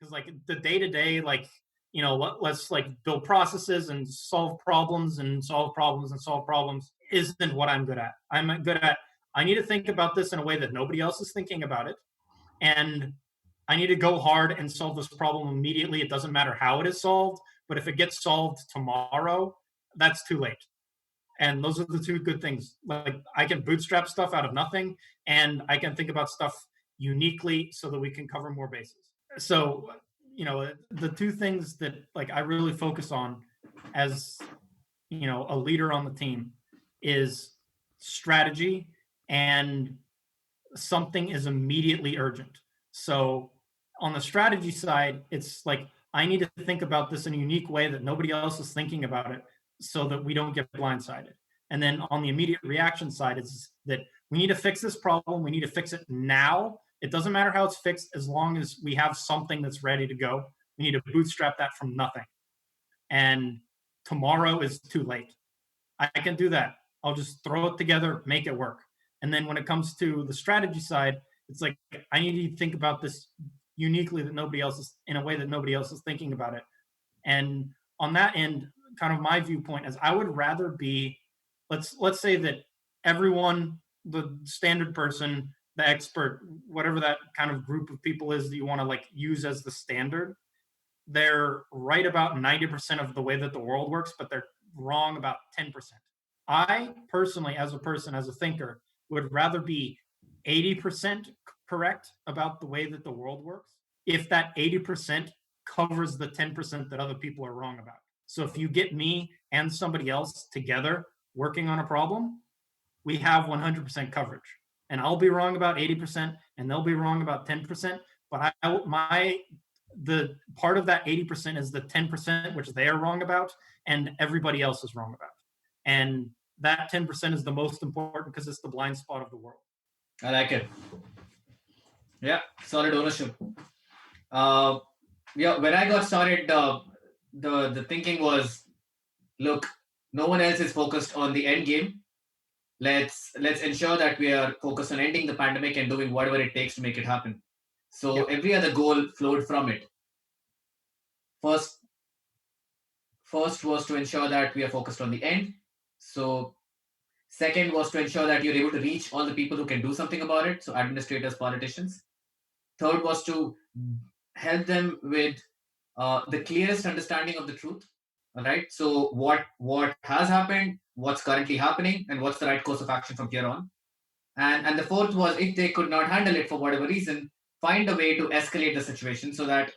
because like the day to day, like let's like build processes and solve problems and solve problems and solve problems isn't what I'm good at. I'm good at I need to think about this in a way that nobody else is thinking about it, and I need to go hard and solve this problem immediately. It doesn't matter how it is solved, but if it gets solved tomorrow, that's too late. And those are the two good things. Like I can bootstrap stuff out of nothing, and I can think about stuff uniquely so that we can cover more bases. So, the two things that like I really focus on as a leader on the team is strategy and something is immediately urgent. So on the strategy side, it's like I need to think about this in a unique way that nobody else is thinking about it so that we don't get blindsided. And then on the immediate reaction side is that we need to fix this problem. We need to fix it now. It doesn't matter how it's fixed as long as we have something that's ready to go. We need to bootstrap that from nothing. And tomorrow is too late. I can do that. I'll just throw it together, make it work. And then when it comes to the strategy side, it's like I need to think about this uniquely that nobody else is in a way that nobody else is thinking about it. And on that end, kind of my viewpoint is I would rather be let's say that everyone, the standard person, the expert, whatever that kind of group of people is that you want to like use as the standard, they're right about 90% of the way that the world works, but they're wrong about 10%. I personally, as a person, as a thinker, would rather be 80% correct about the way that the world works if that 80% covers the 10% that other people are wrong about. So if you get me and somebody else together working on a problem, we have 100% coverage. And I'll be wrong about 80% and they'll be wrong about 10%. But the part of that 80% is the 10% which they are wrong about and everybody else is wrong about. And that 10% is the most important because it's the blind spot of the world. I like it. Yeah, solid ownership. Uh, yeah, when I got started, the thinking was, look, no one else is focused on the end game. Let's ensure that we are focused on ending the pandemic and doing whatever it takes to make it happen. So Yep. every other goal flowed from it. First, first was to ensure that we are focused on the end. So second was to ensure that you're able to reach all the people who can do something about it. So administrators, politicians. Third was to help them with the clearest understanding of the truth. All right. So what has happened, what's currently happening, and what's the right course of action from here on. And the fourth was, if they could not handle it for whatever reason, find a way to escalate the situation so that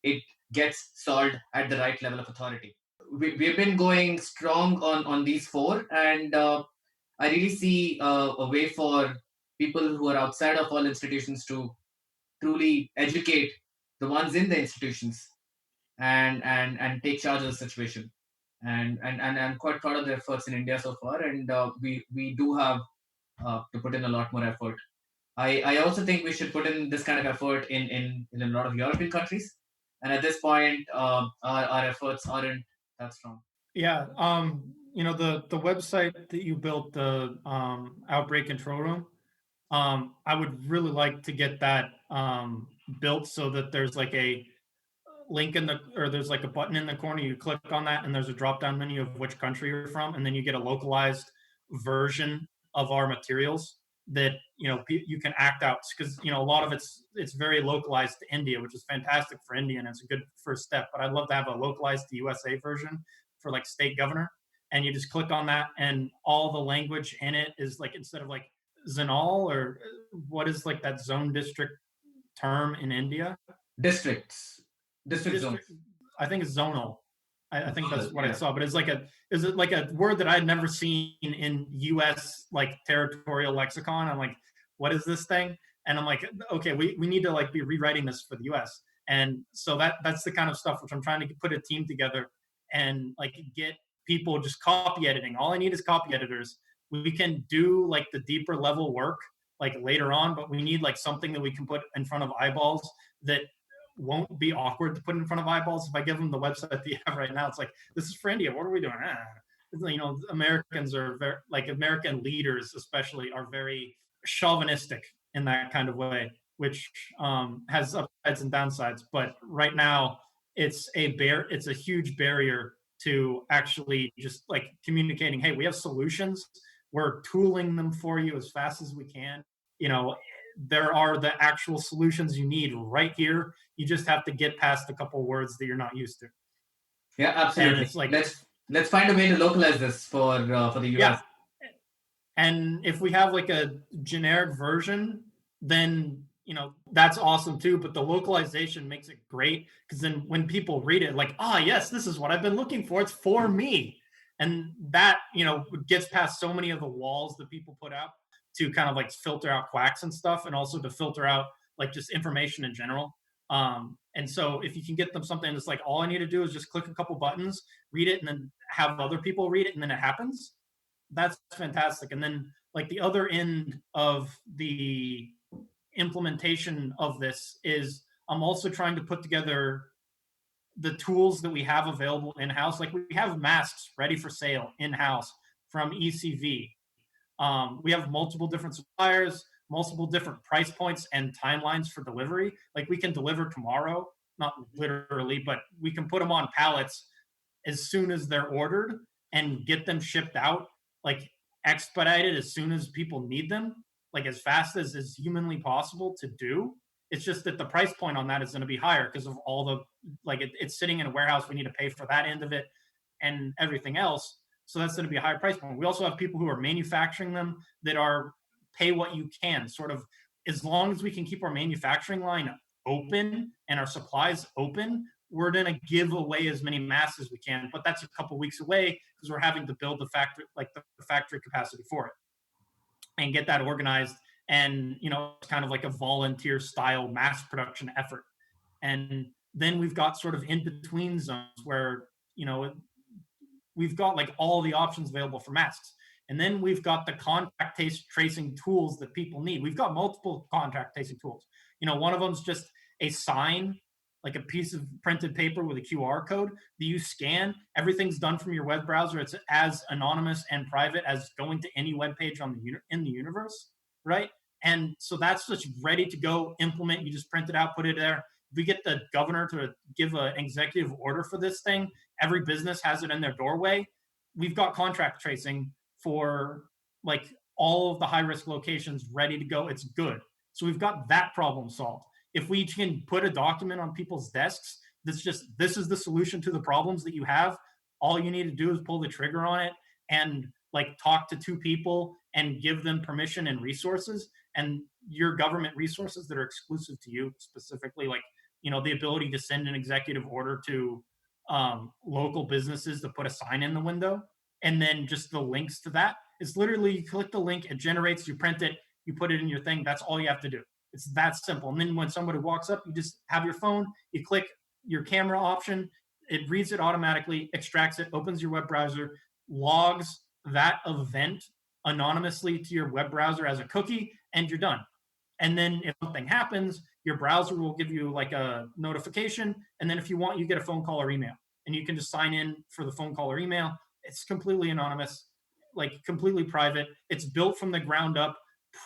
it gets solved at the right level of authority. We've been going strong on these four, and I really see a way for people who are outside of all institutions to truly educate the ones in the institutions and take charge of the situation. And I'm quite proud of the efforts in India so far, and we do have to put in a lot more effort. I also think we should put in this kind of effort in a lot of European countries. And at this point, our efforts aren't that strong. Yeah. The website that you built, the outbreak control room, I would really like to get that built so that there's like a link or there's like a button in the corner. You click on that, and there's a drop down menu of which country you're from, and then you get a localized version of our materials that you can act out because a lot of it's very localized to India, which is fantastic for India and it's a good first step. But I'd love to have a localized to USA version for like state governor, and you just click on that, and all the language in it is like instead of like Zenal or what is like that zone district term in India? Districts, district zones. District. I think it's zonal. I think that's what I Yeah. saw. But is it like a word that I'd never seen in U.S. like territorial lexicon? I'm like, what is this thing? And I'm like, okay, we need to like be rewriting this for the U.S. And so that's the kind of stuff which I'm trying to put a team together and like get people just copy editing. All I need is copy editors. We can do like the deeper level work like later on, but we need like something that we can put in front of eyeballs that won't be awkward to put in front of eyeballs. If I give them the website that you have right now, it's like, this is for India. What are we doing? Americans are very, like American leaders especially are very chauvinistic in that kind of way, which has upsides and downsides. But right now, it's a huge barrier to actually just like communicating. Hey, we have solutions. We're tooling them for you as fast as we can. You know, there are the actual solutions you need right here. You just have to get past a couple words that you're not used to. Yeah, And absolutely. it's like, Let's find a way to localize this for the yeah. US. And if we have like a generic version, then that's awesome too. But the localization makes it great because then when people read it, like, ah, yes, this is what I've been looking for. It's for me. And that, gets past so many of the walls that people put out to kind of like filter out quacks and stuff, and also to filter out like just information in general. And so if you can get them something that's like, all I need to do is just click a couple buttons, read it, and then have other people read it, and then it happens, that's fantastic. And then like the other end of the implementation of this is I'm also trying to put together the tools that we have available in house. Like we have masks ready for sale in house from ECV. We have multiple different suppliers, multiple different price points and timelines for delivery. Like we can deliver tomorrow, not literally, but we can put them on pallets as soon as they're ordered and get them shipped out, like expedited as soon as people need them, like as fast as is humanly possible to do. It's just that the price point on that is going to be higher because of all the like it's sitting in a warehouse. We need to pay for that end of it and everything else. So that's going to be a higher price point. We also have people who are manufacturing them that are pay what you can, sort of, as long as we can keep our manufacturing line open and our supplies open, we're going to give away as many masks as we can. But that's a couple weeks away because we're having to build the factory, like the factory capacity for it, and get that organized. And it's kind of like a volunteer style mass production effort. And then we've got sort of in between zones where we've got like all the options available for masks. And then we've got the contact tracing tools that people need. We've got multiple contact tracing tools. One of them is just a sign, like a piece of printed paper with a QR code that you scan. Everything's done from your web browser. It's as anonymous and private as going to any web page in the universe, right? And so that's just ready to go implement. You just print it out, put it there. If we get the governor to give an executive order for this thing, every business has it in their doorway. We've got contract tracing for like all of the high risk locations ready to go. It's good. So we've got that problem solved. If we can put a document on people's desks that's just, this is the solution to the problems that you have, all you need to do is pull the trigger on it and like talk to two people and give them permission and resources, and your government resources that are exclusive to you specifically, like the ability to send an executive order to local businesses to put a sign in the window, and then just the links to that. It's literally, you click the link, it generates, you print it, you put it in your thing. That's all you have to do. It's that simple. And then when somebody walks up, you just have your phone, you click your camera option, it reads it automatically, extracts it, opens your web browser, logs that event anonymously to your web browser as a cookie, and you're done. And then if something happens, your browser will give you like a notification. And then if you want, you get a phone call or email, and you can just sign in for the phone call or email. It's completely anonymous, like completely private. It's built from the ground up,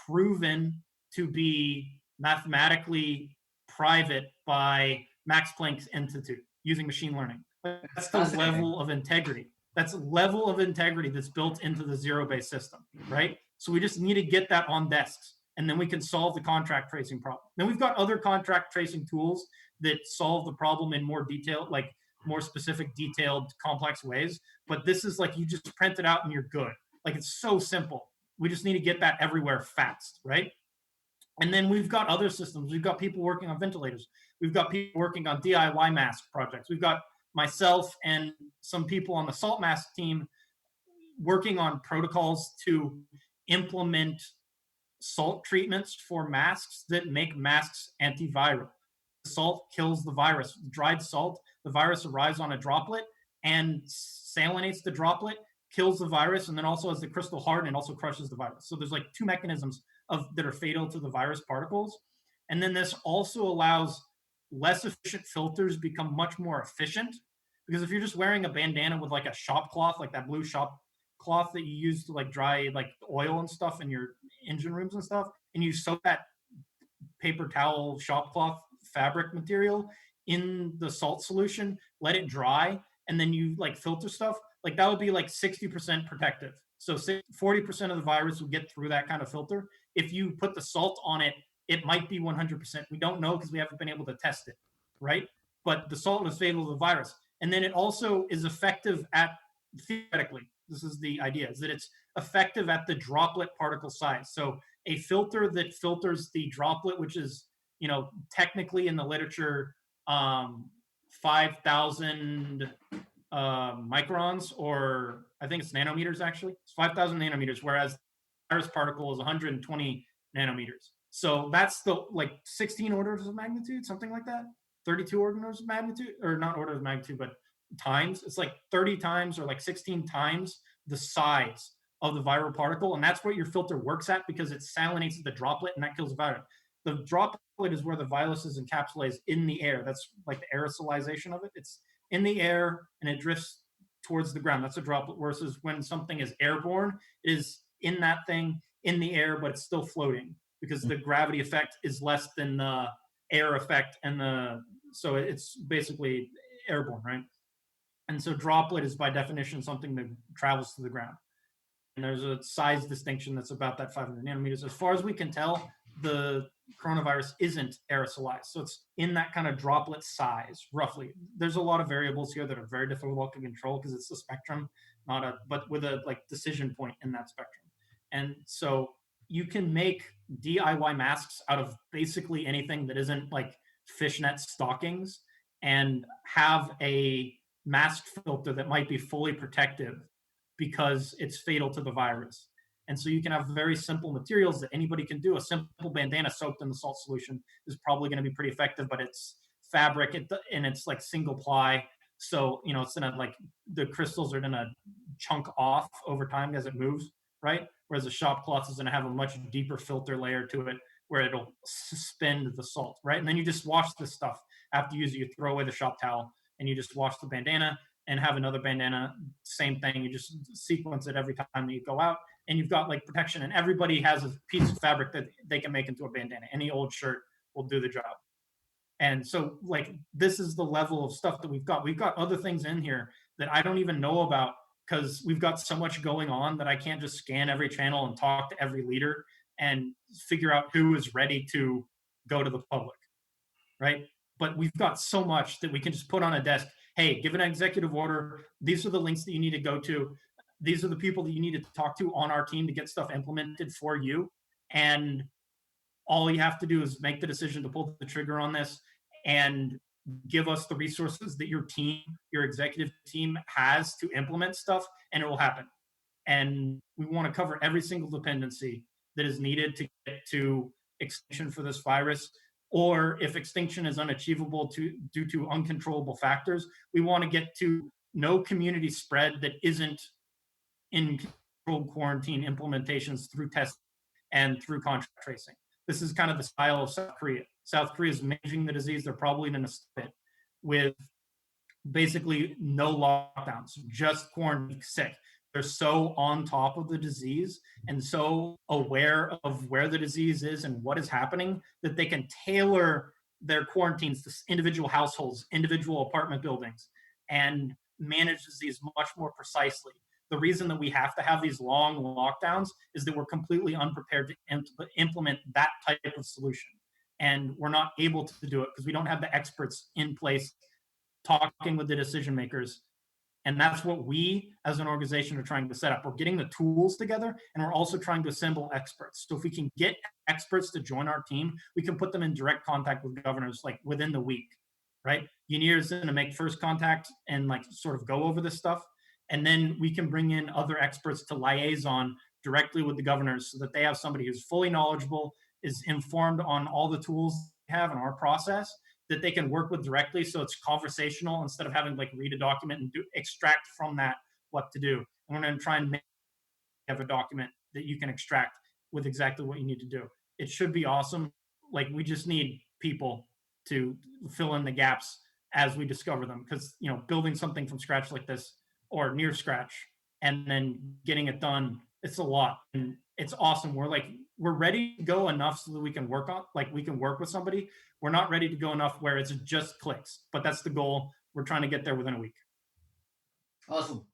proven to be mathematically private by Max Planck's Institute using machine learning. That's the level of integrity. That's level of integrity that's built into the zero-based system, right? So we just need to get that on desks, and then we can solve the contract tracing problem. Then we've got other contract tracing tools that solve the problem in more detail, like more specific, detailed, complex ways. But this is like, you just print it out and you're good. Like, it's so simple. We just need to get that everywhere fast, right? And then we've got other systems. We've got people working on ventilators. We've got people working on DIY mask projects. We've got myself and some people on the salt mask team working on protocols to implement salt treatments for masks that make masks antiviral. Salt kills the virus. Dried salt, the virus arrives on a droplet and salinates the droplet, kills the virus, and then also as the crystal harden, it also crushes the virus. So there's like two mechanisms that are fatal to the virus particles. And then this also allows less efficient filters become much more efficient, because if you're just wearing a bandana with like a shop cloth, like that blue shop cloth that you use to like dry like oil and stuff in your engine rooms and stuff, and you soak that paper towel shop cloth fabric material in the salt solution, let it dry, and then you like filter stuff, like that would be like 60% protective. So 40% of the virus will get through that kind of filter. If you put the salt on it, it might be 100%. We don't know because we haven't been able to test it, right? But the salt is fatal to the virus. And then it also is effective at, theoretically, this is the idea, is that it's effective at the droplet particle size. So a filter that filters the droplet, which is, technically in the literature, 5,000 microns, or I think it's nanometers actually. It's 5,000 nanometers, whereas the virus particle is 120 nanometers. So that's the like 16 orders of magnitude, something like that. 32 orders of magnitude, or not orders of magnitude, but times. It's like 30 times or like 16 times the size of the viral particle. And that's what your filter works at because it salinates the droplet and that kills the virus. The droplet is where the virus is encapsulated in the air. That's like the aerosolization of it. It's in the air and it drifts towards the ground. That's a droplet. Versus when something is airborne, it is in that thing in the air, but it's still floating because the gravity effect is less than the air effect, and so it's basically airborne, right? And so droplet is by definition something that travels to the ground. And there's a size distinction that's about that 500 nanometers. As far as we can tell, the coronavirus isn't aerosolized. So it's in that kind of droplet size, roughly. There's a lot of variables here that are very difficult to control because it's a spectrum, but with a like decision point in that spectrum. And so you can make DIY masks out of basically anything that isn't like fishnet stockings and have a mask filter that might be fully protective because it's fatal to the virus. And so you can have very simple materials that anybody can do. A simple bandana soaked in the salt solution is probably going to be pretty effective, but it's fabric and it's like single ply. So, it's going to like the crystals are going to chunk off over time as it moves, right? Whereas a shop cloth is going to have a much deeper filter layer to it where it'll suspend the salt, right? And then you just wash this stuff after you use it. You throw away the shop towel and you just wash the bandana and have another bandana, same thing. You just sequence it every time that you go out, and you've got like protection. And everybody has a piece of fabric that they can make into a bandana. Any old shirt will do the job. And so, like, this is the level of stuff that we've got. We've got other things in here that I don't even know about because we've got so much going on that I can't just scan every channel and talk to every leader and figure out who is ready to go to the public, right? But we've got so much that we can just put on a desk. Hey, give an executive order. These are the links that you need to go to. These are the people that you need to talk to on our team to get stuff implemented for you. And all you have to do is make the decision to pull the trigger on this and give us the resources that your team, your executive team has to implement stuff, and it will happen. And we want to cover every single dependency that is needed to get to extinction for this virus. Or if extinction is unachievable due to uncontrollable factors, we want to get to no community spread that isn't in controlled quarantine implementations through testing and through contact tracing. This is kind of the style of South Korea. South Korea is managing the disease. They're probably going to stop it with basically no lockdowns, just quarantine sick. They're so on top of the disease and so aware of where the disease is and what is happening that they can tailor their quarantines to individual households, individual apartment buildings, and manage disease much more precisely. The reason that we have to have these long lockdowns is that we're completely unprepared to implement that type of solution. And we're not able to do it because we don't have the experts in place talking with the decision makers. And that's what we as an organization are trying to set up. We're getting the tools together and we're also trying to assemble experts. So if we can get experts to join our team, we can put them in direct contact with governors like within the week, right? Yunir is going to make first contact and like sort of go over this stuff. And then we can bring in other experts to liaison directly with the governors so that they have somebody who's fully knowledgeable, is informed on all the tools we have in our process that they can work with directly. So it's conversational instead of having like read a document and extract from that what to do. And we're going to try and have a document that you can extract with exactly what you need to do. It should be awesome. Like we just need people to fill in the gaps as we discover them. Because, building something from scratch like this or near scratch and then getting it done, it's a lot. And it's awesome. We're ready to go enough so that we can work on like we can work with somebody. We're not ready to go enough where it's just clicks, but that's the goal. We're trying to get there within a week. Awesome.